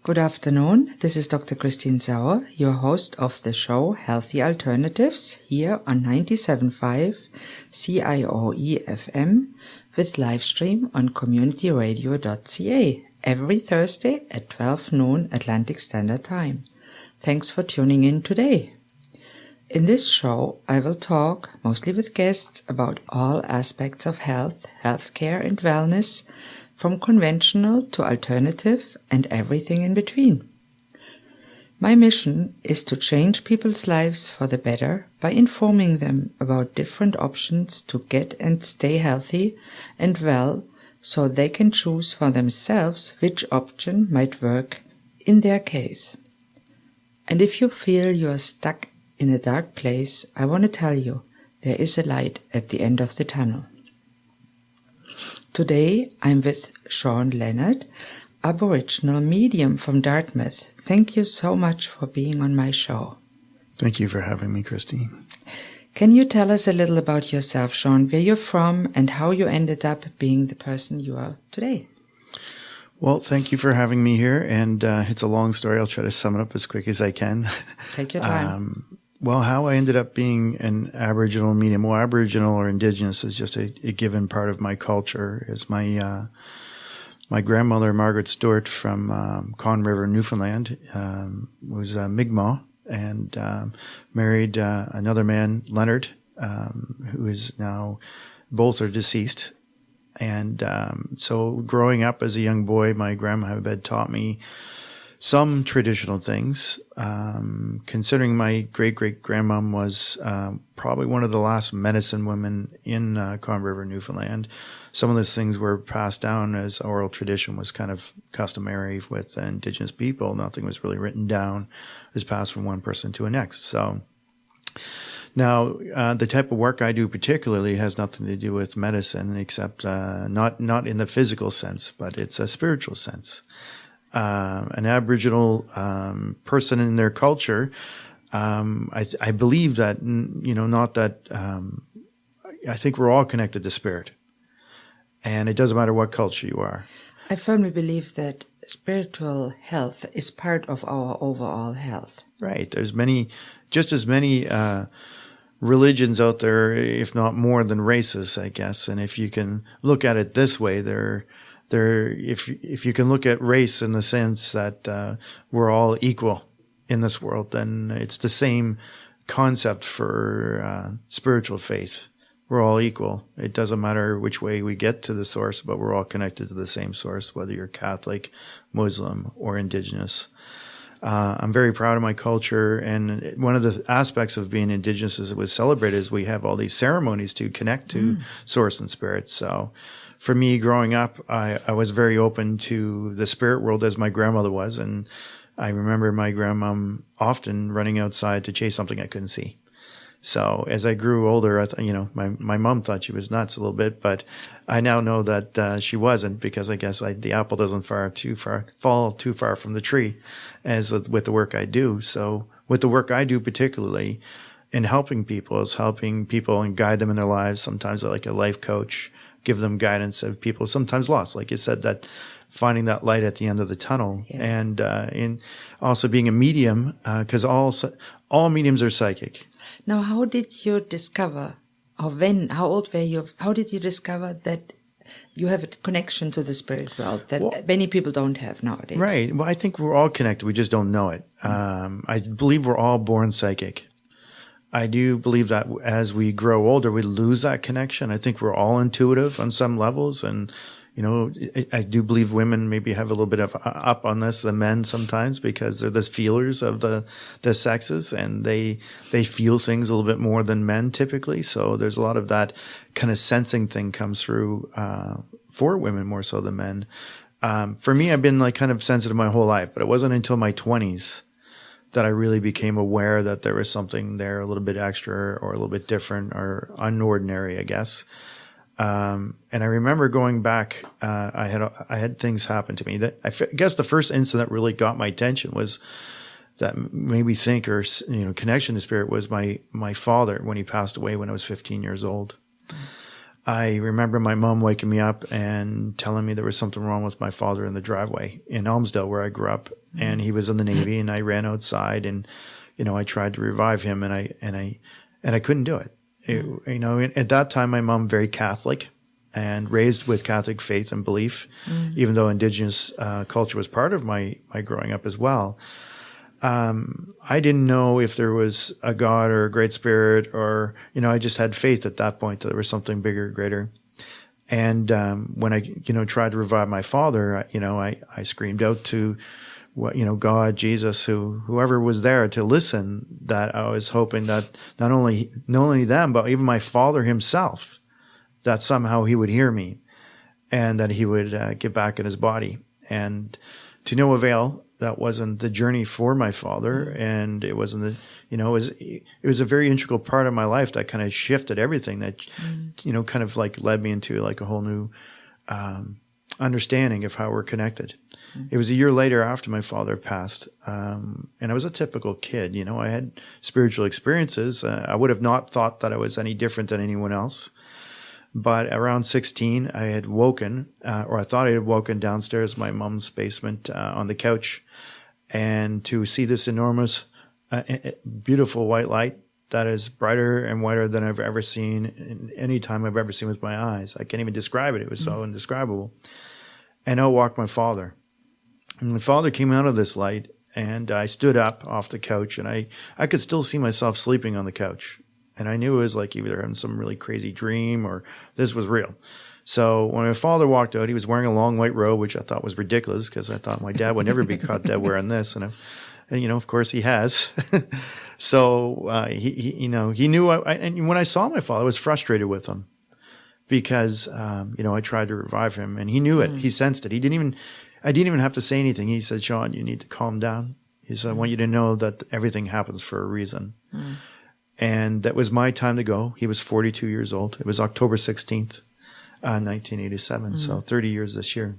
Good afternoon. This is Dr. Christine Sauer, your host of the show Healthy Alternatives here on 97.5 CIOE FM with live stream on communityradio.ca every Thursday at 12 noon Atlantic Standard Time. Thanks for tuning in today. In this show, I will talk, mostly with guests, about all aspects of health, healthcare and wellness, from conventional to alternative and everything in between. My mission is to change people's lives for the better by informing them about different options to get and stay healthy and well so they can choose for themselves which option might work in their case. And if you feel you're stuck in a dark place, I want to tell you there is a light at the end of the tunnel. Today I'm with Shawn Leonard, Aboriginal medium from Dartmouth. Thank you so much for being on my show. Thank you for having me, Christine. Can you tell us a little about yourself, Shawn, where you're from and how you ended up being the person you are today? Well, thank you for having me here, and it's a long story. I'll try to sum it up as quick as I can. Take your time. Well, how I ended up being an Aboriginal medium. Well, Aboriginal or Indigenous is just a given part of my culture. Is my grandmother, Margaret Stewart from Con River, Newfoundland, was a Mi'kmaq and married another man, Leonard, who is now, both are deceased. And so growing up as a young boy, my grandma had taught me some traditional things. Considering my great-great-grandmom was probably one of the last medicine women in Con River, Newfoundland, some of those things were passed down as oral tradition was kind of customary with Indigenous people. Nothing was really written down. It was passed from one person to the next. So now, the type of work I do particularly has nothing to do with medicine, except not in the physical sense, but it's a spiritual sense. An Aboriginal person in their culture, I believe that, not that, I think we're all connected to spirit. And it doesn't matter what culture you are. I firmly believe that spiritual health is part of our overall health. Right. There's just as many religions out there, if not more than races, I guess. And if you can look at it this way, if you can look at race in the sense that we're all equal in this world, then it's the same concept for spiritual faith. We're all equal. It doesn't matter which way we get to the source, but we're all connected to the same source, whether you're Catholic, Muslim, or Indigenous. I'm very proud of my culture, and one of the aspects of being Indigenous as it was celebrated is we have all these ceremonies to connect to source and spirit. So for me, growing up, I was very open to the spirit world as my grandmother was, and I remember my grandmom often running outside to chase something I couldn't see. So as I grew older, my mom thought she was nuts a little bit, but I now know that she wasn't, because I guess the apple doesn't fall too far from the tree, as with the work I do. So with the work I do, particularly in helping people, is helping people and guide them in their lives. Sometimes like a life coach, give them guidance of people sometimes lost, like you said, that finding that light at the end of the tunnel. Yeah. And in also being a medium, because all mediums are psychic. Now, how did you discover, how old were you, how did you discover that you have a connection to the spirit world that many people don't have nowadays? Right. Well, I think we're all connected. We just don't know it. I believe we're all born psychic. I do believe that as we grow older, we lose that connection. I think we're all intuitive on some levels, and I do believe women maybe have a little bit of up on this than men sometimes, because they're the feelers of the sexes, and they feel things a little bit more than men typically. So there's a lot of that kind of sensing thing comes through for women more so than men. For me, I've been kind of sensitive my whole life, but it wasn't until my 20s that I really became aware that there was something there a little bit extra or a little bit different or unordinary, I guess. And I remember going back, I had things happen to me that I guess the first incident that really got my attention was that made me think, or, connection to spirit, was my father when he passed away when I was 15 years old. I remember my mom waking me up and telling me there was something wrong with my father in the driveway in Elmsdale, where I grew up, and he was in the Navy, and I ran outside, and I tried to revive him, and I couldn't do it. At that time, my mom very Catholic and raised with Catholic faith and belief, even though Indigenous culture was part of my growing up as well. I didn't know if there was a God or a great spirit, or, I just had faith at that point that there was something bigger, greater. And when I, tried to revive my father, I screamed out to God, Jesus, whoever was there to listen, that I was hoping that not only them, but even my father himself, that somehow he would hear me and that he would get back in his body. And to no avail. That wasn't the journey for my father, and it wasn't it was a very integral part of my life that kind of shifted everything, that kind of like led me into like a whole new understanding of how we're connected. It was a year later after my father passed, and I was a typical kid. I had spiritual experiences. I would have not thought that I was any different than anyone else. But around 16, I had woken, or I thought I had woken downstairs in my mom's basement on the couch, and to see this enormous, beautiful white light that is brighter and whiter than I've ever seen in any time I've ever seen with my eyes. I can't even describe it. It was so indescribable. And out walked my father. And my father came out of this light, and I stood up off the couch, and I could still see myself sleeping on the couch. And I knew it was like either having some really crazy dream or this was real. So when my father walked out, he was wearing a long white robe, which I thought was ridiculous because I thought my dad would never be caught dead wearing this. And of course he has. So he knew. And when I saw my father, I was frustrated with him because I tried to revive him, and he knew it. He sensed it. I didn't even have to say anything. He said, "Shawn, you need to calm down." He said, "I want you to know that everything happens for a reason." And that was my time to go. He was 42 years old. It was October 16th, 1987. So 30 years this year.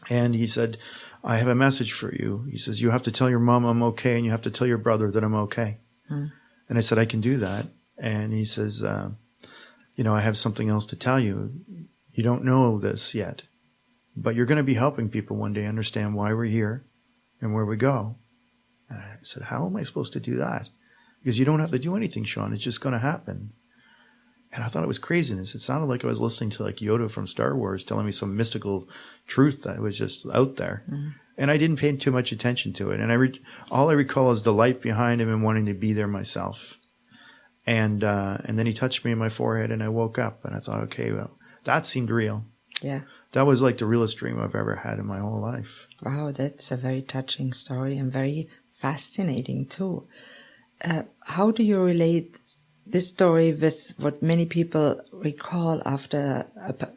And he said, "I have a message for you." He says, "You have to tell your mom I'm okay, and you have to tell your brother that I'm okay." And I said, "I can do that." And he says, "I have something else to tell you. You don't know this yet, but you're going to be helping people one day understand why we're here and where we go." And I said, "How am I supposed to do that?" Because you don't have to do anything, Shawn. It's just going to happen. And I thought it was craziness. It sounded like I was listening to like Yoda from Star Wars telling me some mystical truth that was just out there. And I didn't pay too much attention to it. And all I recall is the light behind him and wanting to be there myself. And then he touched me in my forehead, and I woke up. And I thought, okay, well, that seemed real. Yeah. That was like the realest dream I've ever had in my whole life. Wow, that's a very touching story and very fascinating too. How do you relate this story with what many people recall after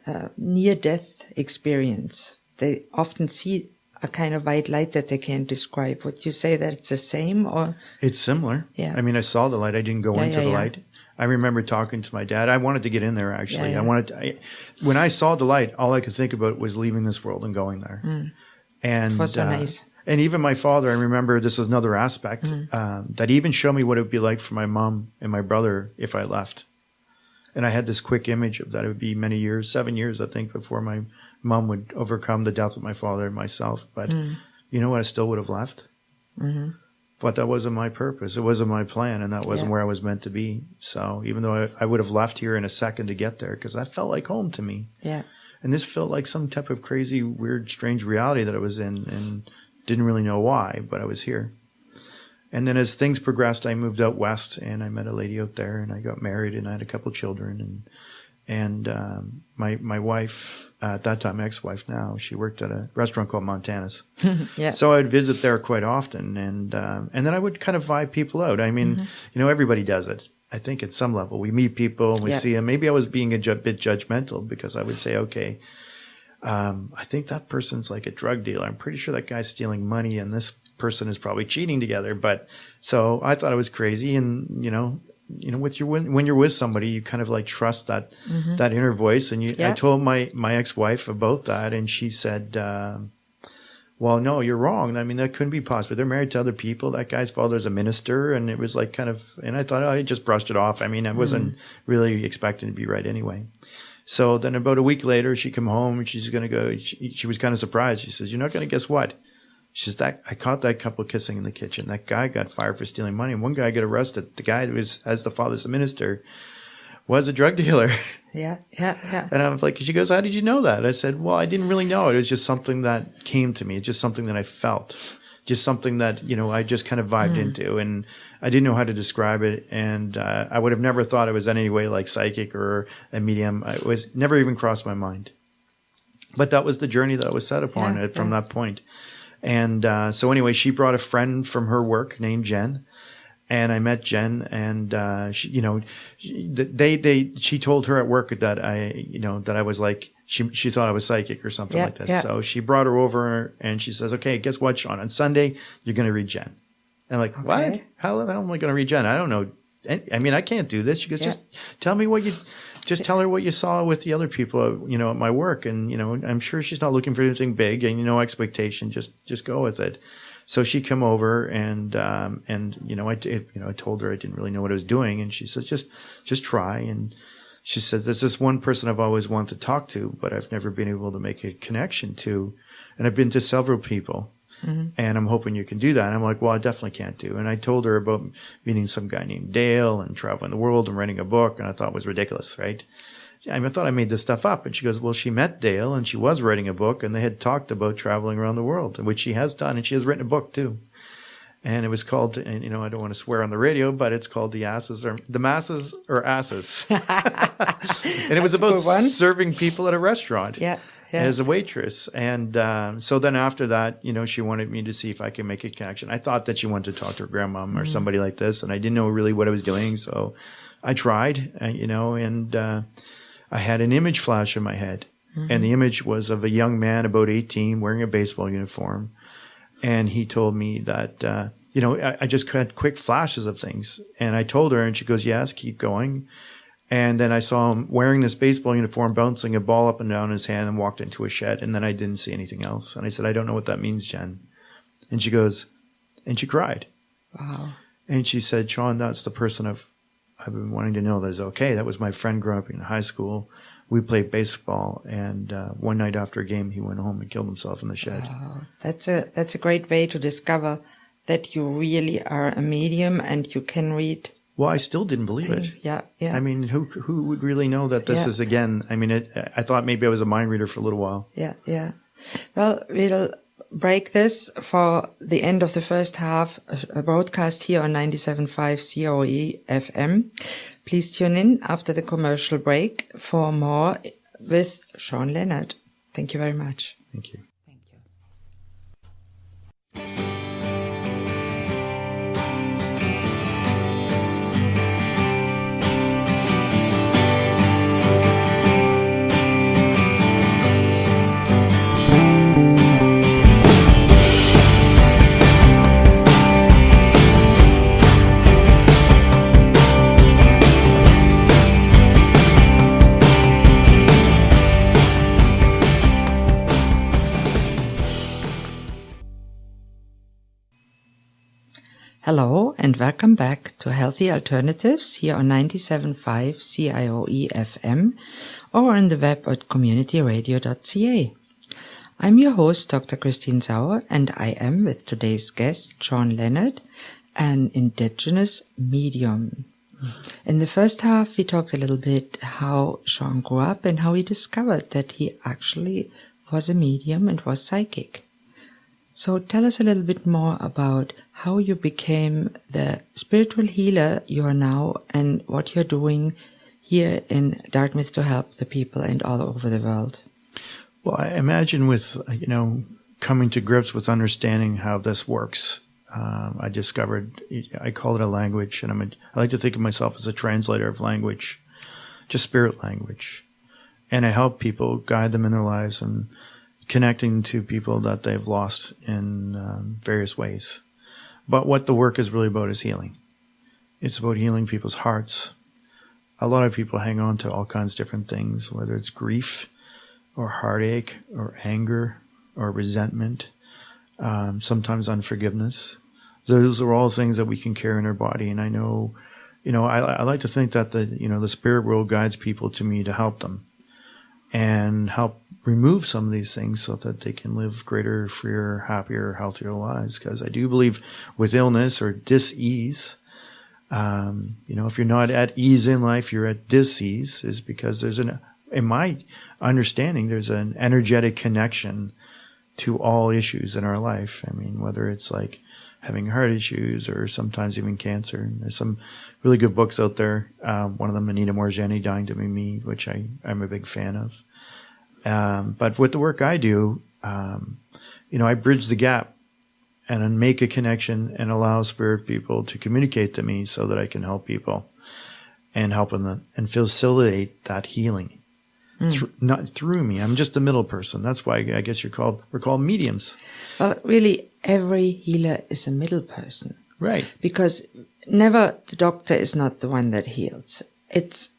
a near-death experience? They often see a kind of white light that they can't describe. Would you say that it's the same, or? It's similar. Yeah. I mean, I saw the light. I didn't go into the light. I remember talking to my dad. I wanted to get in there, actually. When I saw the light, all I could think about was leaving this world and going there. And it was so nice. And even my father, I remember, this is another aspect, that even showed me what it would be like for my mom and my brother if I left. And I had this quick image of that. It would be many years, 7 years, I think, before my mom would overcome the death of my father and myself. But you know what? I still would have left. But that wasn't my purpose. It wasn't my plan, and that wasn't where I was meant to be. So even though I would have left here in a second to get there, because that felt like home to me. Yeah. And this felt like some type of crazy, weird, strange reality that I was in, and didn't really know why, but I was here. And then as things progressed, I moved out west, and I met a lady out there, and I got married, and I had a couple children. And my wife, at that time, ex-wife now, she worked at a restaurant called Montana's. So I'd visit there quite often, and then I would kind of vibe people out. I mean, everybody does it. I think at some level we meet people and we see them. Maybe I was being a bit judgmental, because I would say, okay, I think that person's like a drug dealer. I'm pretty sure that guy's stealing money, and this person is probably cheating together. But so I thought it was crazy. And, when you're with somebody, you kind of like trust that inner voice. And I told my ex-wife about that, and she said, well, no, you're wrong. I mean, that couldn't be possible. They're married to other people. That guy's father's a minister. And it was like and I thought, I just brushed it off. I mean, I wasn't really expecting to be right anyway. So then about a week later, she come home and she's going to go. She was kind of surprised. She says, "You're not going to guess what?" She says, "That I caught that couple kissing in the kitchen. That guy got fired for stealing money. And one guy got arrested. The guy who was, as the father's a minister, was a drug dealer." Yeah. And I'm like, she goes, "How did you know that?" I said, "Well, I didn't really know it. It was just something that came to me. It's just something that I felt. Just something that, I just kind of vibed into. And I didn't know how to describe it. And I would have never thought it was in any way like psychic or a medium. It was never even crossed my mind. But that was the journey that I was set upon from that point. And so anyway, she brought a friend from her work named Jen. And I met Jen, and she told her at work that I was like, she thought I was psychic or something like this. Yeah. So she brought her over, and she says, "Okay, guess what, Shawn? On Sunday, you're going to read Jen." And I'm like, okay. What? How am I going to read Jen? I don't know. I mean, I can't do this. She goes, just tell me tell her what you saw with the other people, at my work. And, I'm sure she's not looking for anything big and, no expectation. Just go with it. So she come over and I told her I didn't really know what I was doing. And she says, just try. And she says, there's this one person I've always wanted to talk to, but I've never been able to make a connection to. And I've been to several people. Mm-hmm. And I'm hoping you can do that. And I'm like, well, I definitely can't do. And I told her about meeting some guy named Dale and traveling the world and writing a book. And I thought it was ridiculous, right? I thought I made this stuff up. And she goes, well, she met Dale and she was writing a book and they had talked about traveling around the world, which she has done. And she has written a book too. And it was called, and I don't want to swear on the radio, but it's called The Masses or Asses. And it was about serving people at a restaurant. Yeah. As a waitress. And so then after that, she wanted me to see if I could make a connection. I thought that she wanted to talk to her grandmom or somebody like this, and I didn't know really what I was doing. So I tried, and I had an image flash in my head. Mm-hmm. And the image was of a young man about 18 wearing a baseball uniform. And he told me that, I just had quick flashes of things. And I told her, and she goes, yes, keep going. And then I saw him wearing this baseball uniform, bouncing a ball up and down his hand, and walked into a shed. And then I didn't see anything else. And I said, I don't know what that means, Jen. And she goes, and she cried. Wow. And she said, Shawn, that's the person I've been wanting to know that is okay. That was my friend growing up in high school. We played baseball. And one night after a game, he went home and killed himself in the shed. Wow. That's a great way to discover that you really are a medium and you can read. Well, I still didn't believe it. Yeah. I mean, who would really know that this is again? I mean, I thought maybe I was a mind reader for a little while. Yeah. Well, we'll break this for the end of the first half, a broadcast here on 97.5 COE FM. Please tune in after the commercial break for more with Shawn Leonard. Thank you very much. Thank you. Hello and welcome back to Healthy Alternatives here on 97.5 CIOE FM or on the web at communityradio.ca. I'm your host, Dr. Christine Sauer, and I am with today's guest, Shawn Leonard, an indigenous medium. In the first half, we talked a little bit how Shawn grew up and how he discovered that he actually was a medium and was psychic. So tell us a little bit more about how you became the spiritual healer you are now and what you're doing here in Dartmouth to help the people and all over the world. Well, I imagine with, coming to grips with understanding how this works, I discovered, I call it a language, and I like to think of myself as a translator of language, just spirit language. And I help people, guide them in their lives and connecting to people that they've lost in various ways. But what the work is really about is healing. It's about healing people's hearts. A lot of people hang on to all kinds of different things, whether it's grief or heartache or anger or resentment, sometimes unforgiveness. Those are all things that we can carry in our body. And I know, I like to think that the spirit world guides people to me to help them. and help remove some of these things so that they can live greater, freer, happier, healthier lives. Because I do believe with illness or dis-ease, if you're not at ease in life, you're at dis-ease, is because in my understanding, there's an energetic connection to all issues in our life. I mean, whether it's like having heart issues or sometimes even cancer. And there's some really good books out there. One of them, Anita Morjani, Dying to Be Me, which I'm a big fan of. But with the work I do, I bridge the gap and then make a connection and allow spirit people to communicate to me so that I can help people and help them and facilitate that healing. Not through me. I'm just the middle person. That's why I guess we're called mediums. Well, really, every healer is a middle person. Right. Because never the doctor is not the one that heals. It's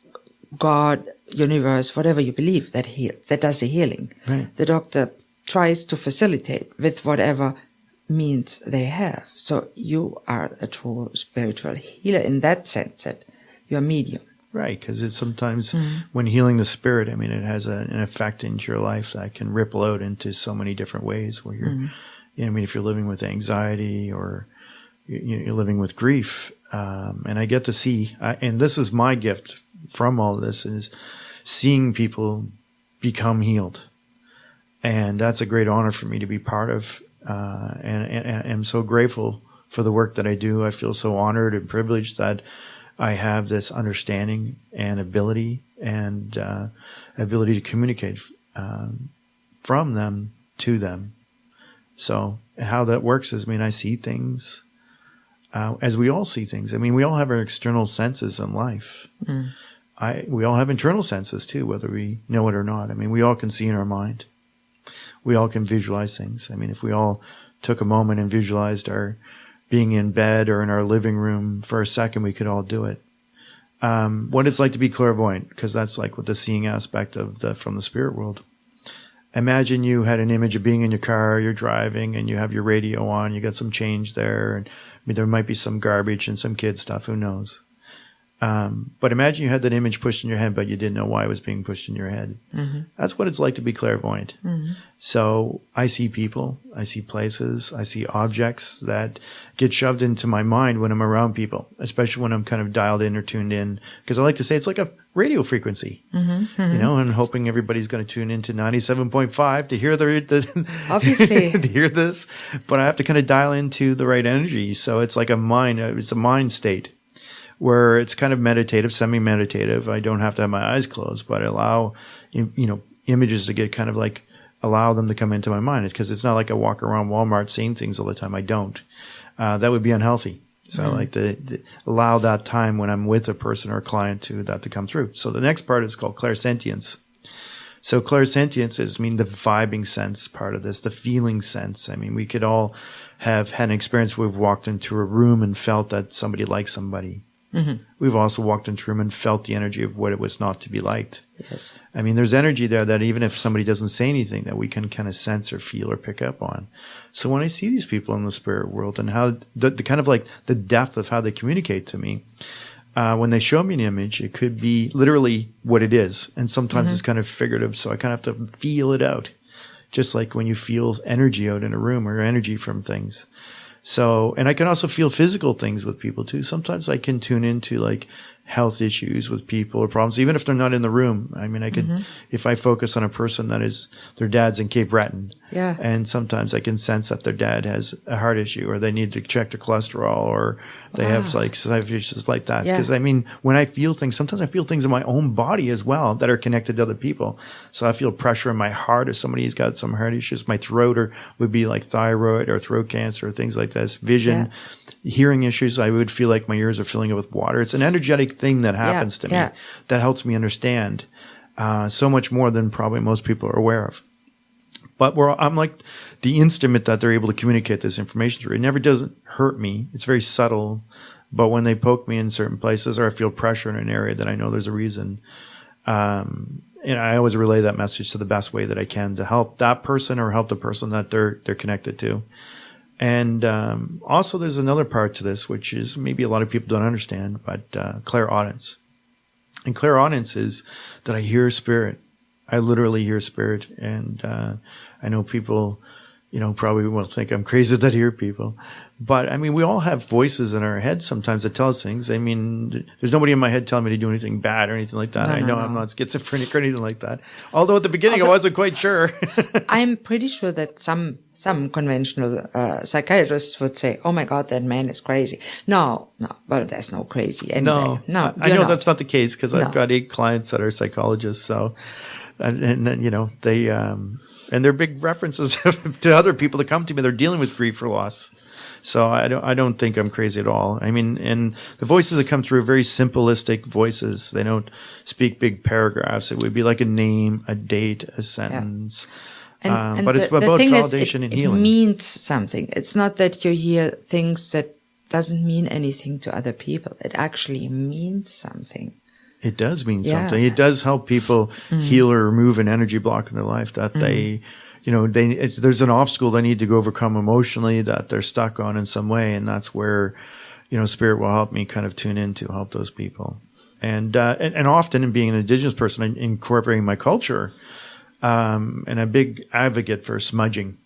God, universe, whatever you believe that heals, that does the healing. Right. The doctor tries to facilitate with whatever means they have. So you are a true spiritual healer in that sense, that you're a medium. Right, because it's sometimes when healing the spirit, I mean, it has an effect into your life that can ripple out into so many different ways where you're, if you're living with anxiety or you're living with grief, and I get to see, and this is my gift from all this, is seeing people become healed. And that's a great honor for me to be part of, and I'm so grateful for the work that I do. I feel so honored and privileged that I have this understanding and ability to communicate from them to them. So how that works is, I see things as we all see things. We all have our external senses in life. We all have internal senses too, whether we know it or not. We all can see in our mind. We all can visualize things. If we all took a moment and visualized our being in bed or in our living room for a second, we could all do it. What it's like to be clairvoyant, because that's like with the seeing aspect from the spirit world. Imagine you had an image of being in your car, you're driving, and you have your radio on, you got some change there, and there might be some garbage and some kid stuff, who knows? But imagine you had that image pushed in your head, but you didn't know why it was being pushed in your head. That's what it's like to be clairvoyant. So I see people, I see places, I see objects that get shoved into my mind when I'm around people, especially when I'm kind of dialed in or tuned in. Because I like to say it's like a radio frequency, and hoping everybody's going to tune into 97.5 to hear obviously to hear this. But I have to kind of dial into the right energy. So it's like it's a mind state, where it's kind of meditative, semi-meditative. I don't have to have my eyes closed, but I allow, images to get kind of like, allow them to come into my mind. It's because it's not like I walk around Walmart seeing things all the time. I don't. That would be unhealthy. So I like to allow that time when I'm with a person or a client that to come through. So the next part is called clairsentience. So clairsentience is, the vibing sense part of this, the feeling sense. We could all have had an experience where we've walked into a room and felt that somebody likes somebody. We've also walked into a room and felt the energy of what it was not to be liked. Yes. There's energy there that even if somebody doesn't say anything, that we can kind of sense or feel or pick up on. So when I see these people in the spirit world and how the kind of like the depth of how they communicate to me, when they show me an image, it could be literally what it is. And sometimes it's kind of figurative. So I kind of have to feel it out. Just like when you feel energy out in a room or energy from things. So, and I can also feel physical things with people too. Sometimes I can tune into like health issues with people or problems, even if they're not in the room. I could, if I focus on a person that is, their dad's in Cape Breton. Yeah. And sometimes I can sense that their dad has a heart issue or they need to check their cholesterol or they have like side issues like that. Because when I feel things, sometimes I feel things in my own body as well that are connected to other people. So I feel pressure in my heart if somebody's got some heart issues. My throat would be like thyroid or throat cancer or things like this. Vision, hearing issues, I would feel like my ears are filling up with water. It's an energetic thing that happens to me that helps me understand so much more than probably most people are aware of. But I'm like the instrument that they're able to communicate this information through. It never doesn't hurt me. It's very subtle. But when they poke me in certain places or I feel pressure in an area that I know there's a reason, and I always relay that message to the best way that I can to help that person or help the person that they're connected to. And also there's another part to this, which is maybe a lot of people don't understand, but clairaudience. And clairaudience is that I hear spirit. I literally hear spirit. And I know people, probably will think I'm crazy that I hear people. But, I mean, we all have voices in our head sometimes that tell us things. I mean, there's nobody in my head telling me to do anything bad or anything like that. No, I know no. I'm not schizophrenic or anything like that. Although at the beginning I wasn't quite sure. I'm pretty sure that some conventional psychiatrists would say, "Oh my God, that man is crazy." No, but there's no crazy anyway. No, I know that's not the case because I've got 8 clients that are psychologists. So, and they and they're big references to other people that come to me. They're dealing with grief or loss. So I don't think I'm crazy at all. I mean, and the voices that come through are very simplistic voices. They don't speak big paragraphs. It would be like a name, a date, a sentence. And but it's about validation and healing. It means something. It's not that you hear things that doesn't mean anything to other people. It actually means something. It does mean something. It does help people heal or remove an energy block in their life that they, there's an obstacle they need to go overcome emotionally that they're stuck on in some way. And that's where, spirit will help me kind of tune in to help those people. And often in being an Indigenous person, incorporating my culture, and a big advocate for smudging.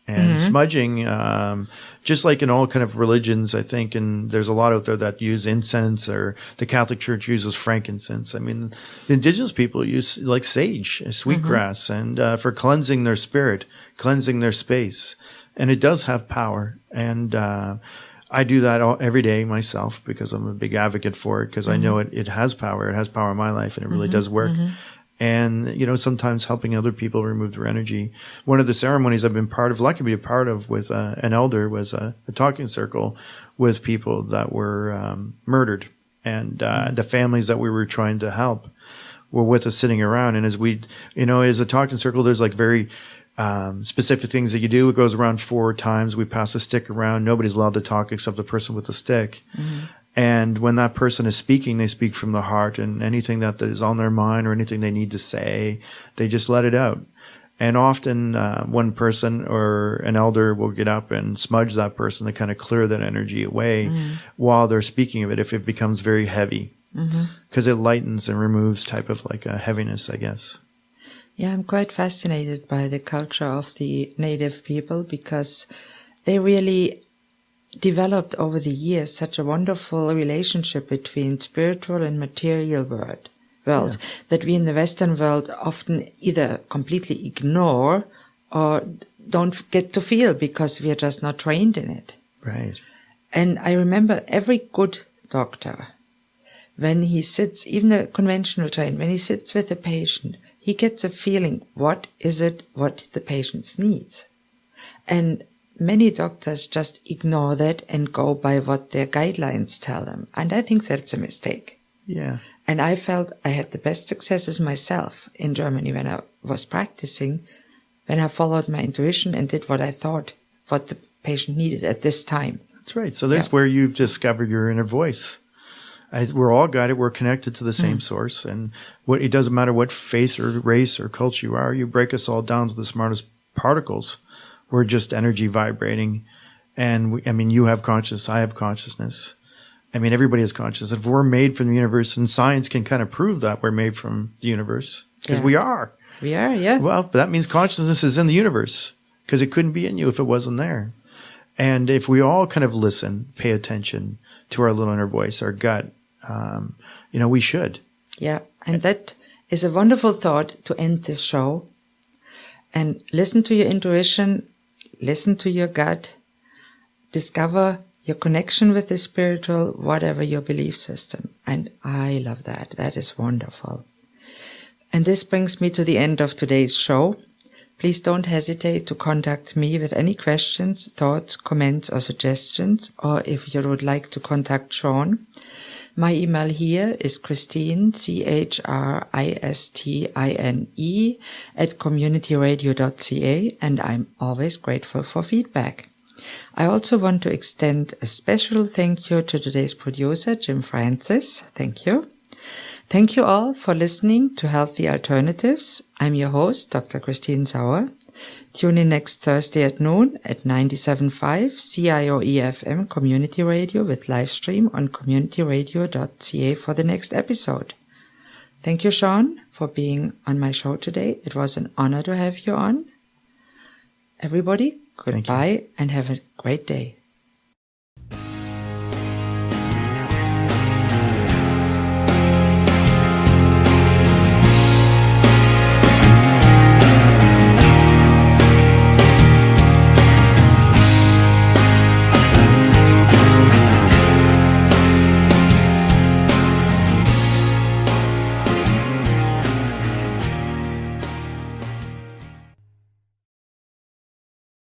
And smudging, just like in all kind of religions, I think, and there's a lot out there that use incense, or the Catholic Church uses frankincense. I mean, the Indigenous people use like sage, sweetgrass, and for cleansing their spirit, cleansing their space. And it does have power. And I do that every day myself because I'm a big advocate for it, because I know it has power. It has power in my life, and it really does work. And, sometimes helping other people remove their energy. One of the ceremonies I've been lucky to be a part of with an elder was a talking circle with people that were murdered. And the families that we were trying to help were with us sitting around. And as as a talking circle, there's like very specific things that you do. It goes around 4 times. We pass a stick around. Nobody's allowed to talk except the person with the stick. And when that person is speaking, they speak from the heart, and anything that is on their mind or anything they need to say, they just let it out. And often one person or an elder will get up and smudge that person to kind of clear that energy away while they're speaking of it, if it becomes very heavy, because it lightens and removes type of like a heaviness, I guess. Yeah, I'm quite fascinated by the culture of the native people, because they really developed over the years such a wonderful relationship between spiritual and material world that we in the Western world often either completely ignore or don't get to feel because we are just not trained in it. Right. And I remember every good doctor, when he sits, even a conventional trained, when he sits with a patient, he gets a feeling, what is it, what the patient needs? And many doctors just ignore that and go by what their guidelines tell them. And I think that's a mistake. Yeah. And I felt I had the best successes myself in Germany when I was practicing, when I followed my intuition and did what I thought, what the patient needed at this time. That's right. So that's where you've discovered your inner voice. We're all guided. We're connected to the same source. And it doesn't matter what faith or race or culture you are. You break us all down to the smartest particles. We're just energy vibrating. And you have consciousness. I have consciousness. Everybody has consciousness. If we're made from the universe, and science can kind of prove that we're made from the universe, because we are. We are, yeah. Well, but that means consciousness is in the universe, because it couldn't be in you if it wasn't there. And if we all kind of listen, pay attention to our little inner voice, our gut, we should. Yeah, and that is a wonderful thought to end this show. And listen to your intuition, listen to your gut, discover your connection with the spiritual, whatever your belief system. And I love that. That is wonderful. And this brings me to the end of today's show. Please don't hesitate to contact me with any questions, thoughts, comments, or suggestions, or if you would like to contact Shawn. My email here is Christine, CHRISTINE, @communityradio.ca, and I'm always grateful for feedback. I also want to extend a special thank you to today's producer, Jim Francis. Thank you. Thank you all for listening to Healthy Alternatives. I'm your host, Dr. Christine Sauer. Tune in next Thursday at noon at 97.5 CIOE-FM Community Radio with live stream on communityradio.ca for the next episode. Thank you, Shawn, for being on my show today. It was an honor to have you on. Everybody, goodbye and have a great day.